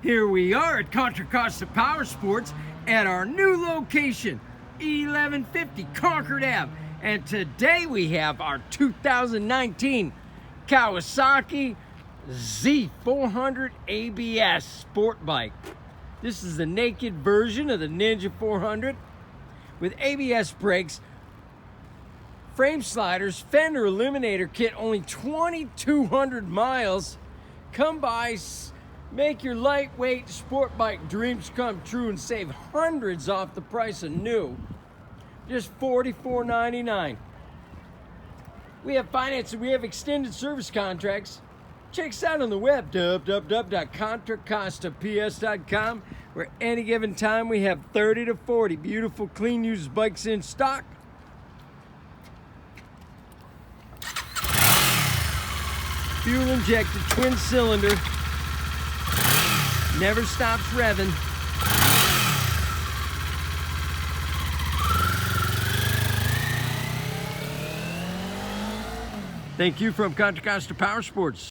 Here we are at Contra Costa Powersports at our new location, 1150 Concord Ave. And today we have our 2019 Kawasaki Z400 ABS sport bike. This is the naked version of the Ninja 400 with ABS brakes, frame sliders, fender eliminator kit, only 2,200 miles. Come by, make your lightweight sport bike dreams come true and save hundreds off the price of new. Just $44.99. We have financing, we have extended service contracts. Check us out on the web, www.contracostaps.com, where any given time we have 30 to 40 beautiful, clean used bikes in stock. Fuel injected, twin cylinder, never stops revving. Thank you from Contra Costa Powersports.